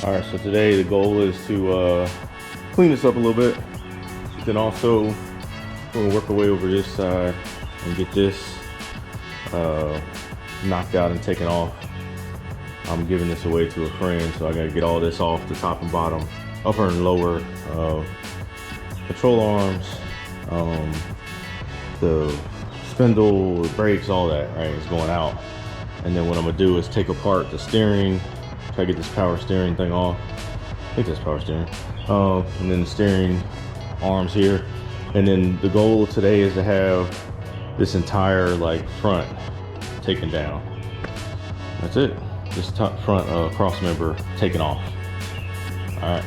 All right, so today the goal is to clean this up a little bit. Then also we'll work our way over this side and get this knocked out and taken off. I'm giving this away to a friend, so I gotta get all this off the top and bottom, upper and lower control arms, the spindle, the brakes, all that, right, is going out. And then what I'm gonna do is take apart the steering, try to get this power steering thing off. I think that's power steering. And then the steering arms here. And then the goal today is to have this entire like front taken down. That's it. This top front cross member taken off. All right.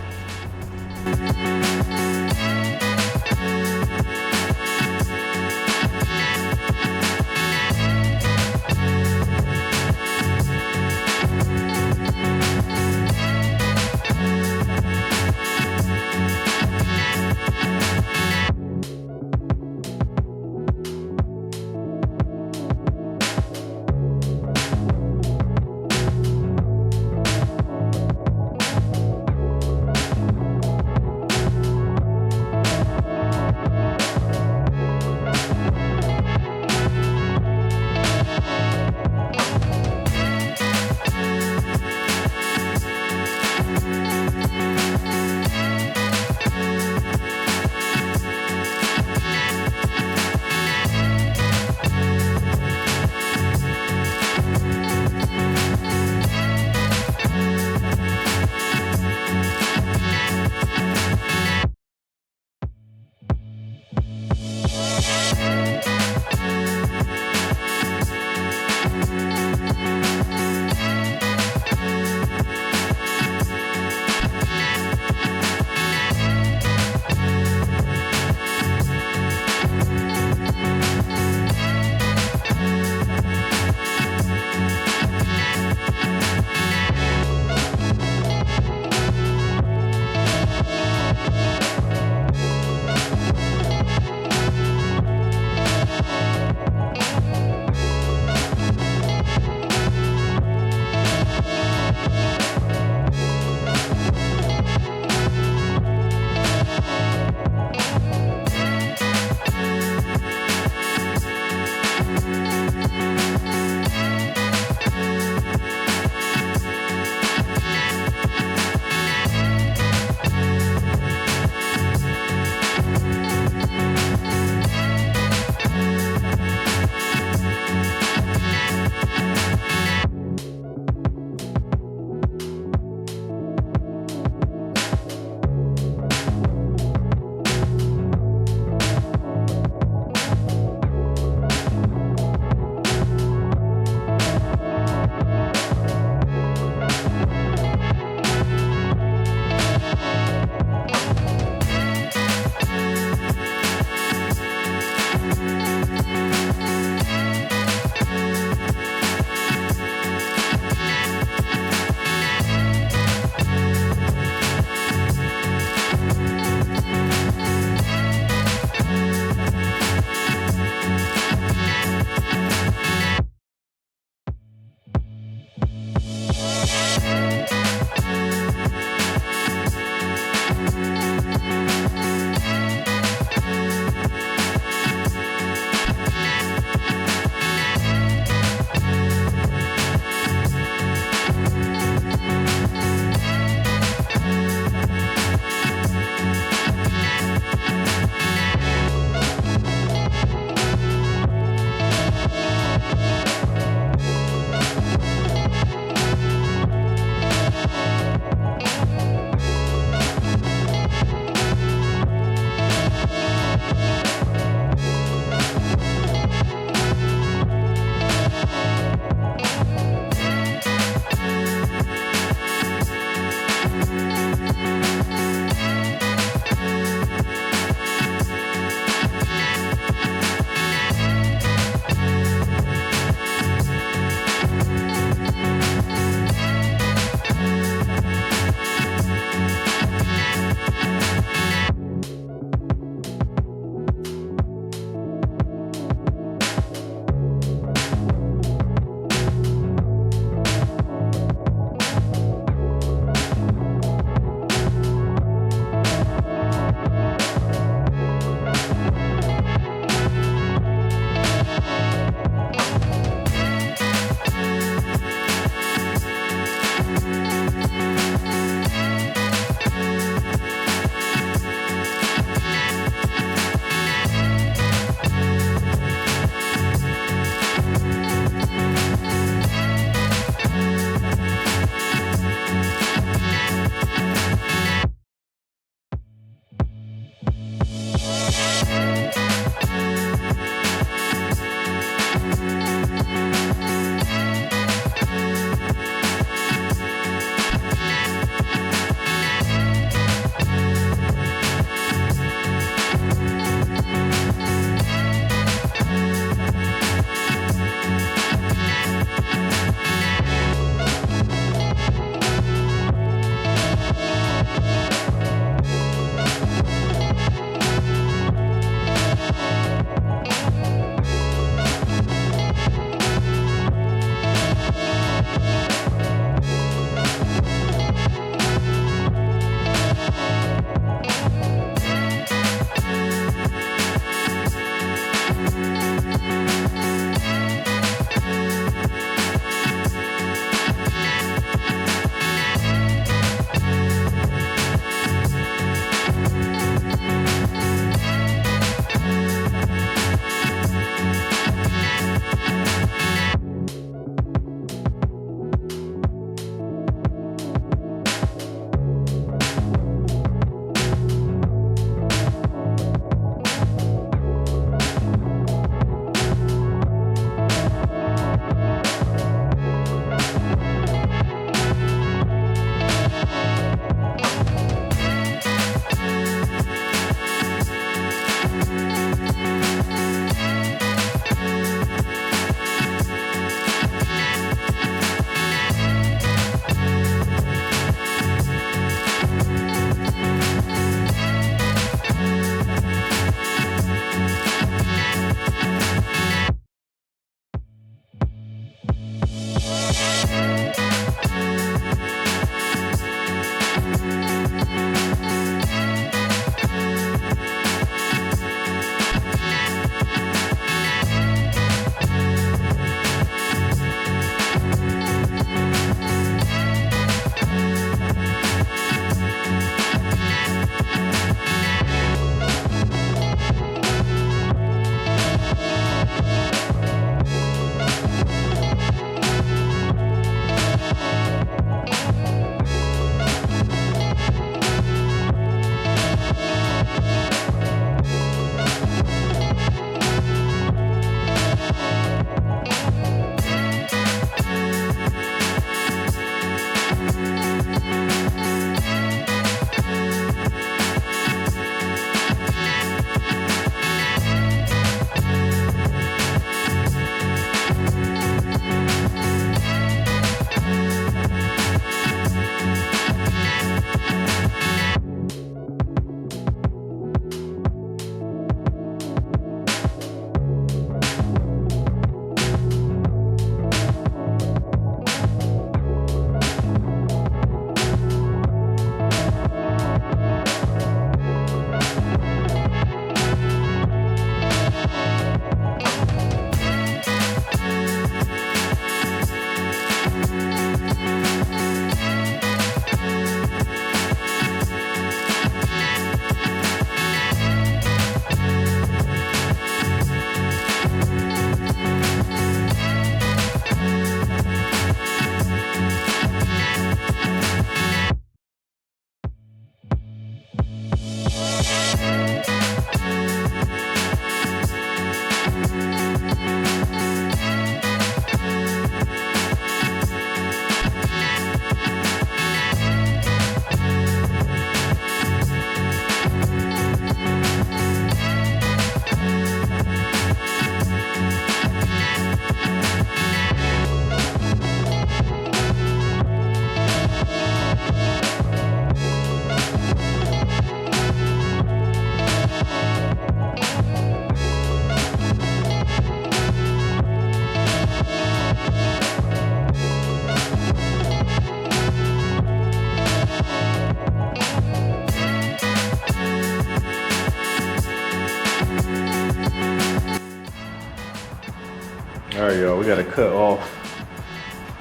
All right, y'all, we gotta cut off.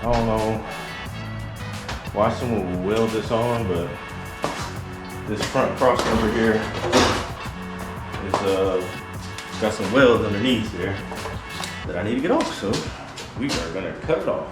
I don't know why someone would weld this on, but this front crossover here is got some welds underneath here that I need to get off, so we are gonna cut it off.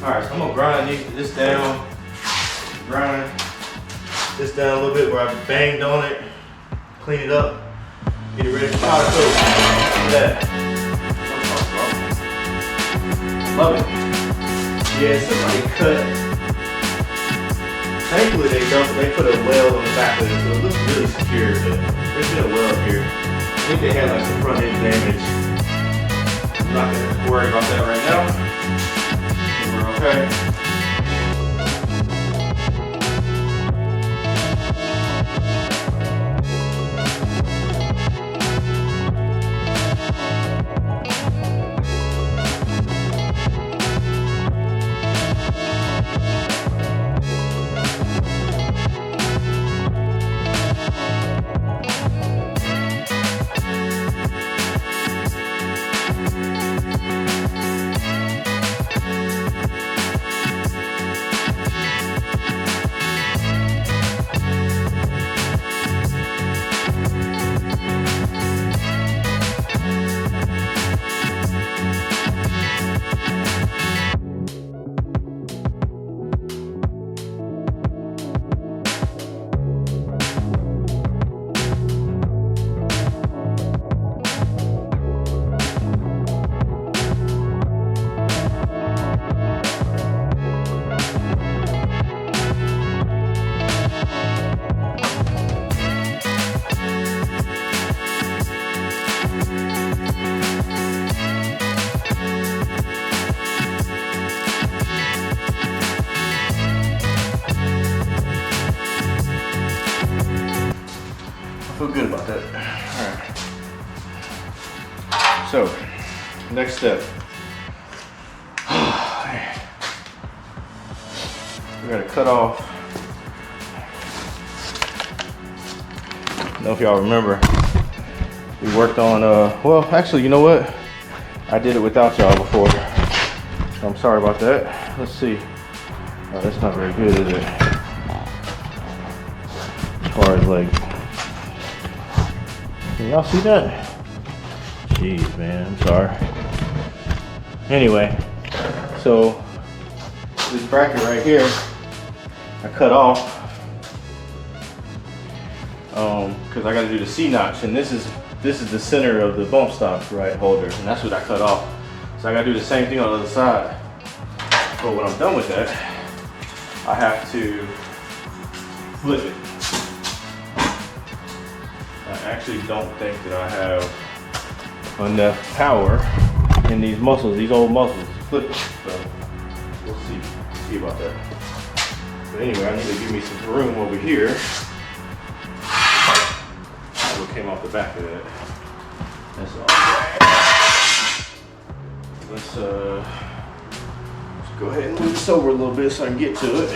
Alright, so I'm gonna grind this down, grind this down a little bit where I banged on it, clean it up, get it ready for powder coat. Look at that. Love it. Yeah, somebody cut. Thankfully they put a weld on the back of it, so it looks really secure, but there's been a weld here. I think they had like some front end damage. I'm not gonna worry about that right now. Okay. next step. We gotta cut off. I don't know if y'all remember, we worked on, well, actually, you know what? I did it without y'all before. I'm sorry about that. Let's see. Oh, that's not very good, is it? As far as like, can y'all see that? Jeez, man, I'm sorry. Anyway, so this bracket right here, I cut off because I got to do the C notch, and this is the center of the bump stop right holder, and that's what I cut off. So I got to do the same thing on the other side. But when I'm done with that, I have to flip it. I actually don't think that I have enough power in these muscles, these old muscles, to flip it. So we'll see about that. But anyway, I need to give me some room over here. That's what came off the back of that. That's all. Let's go ahead and move this over a little bit so I can get to it.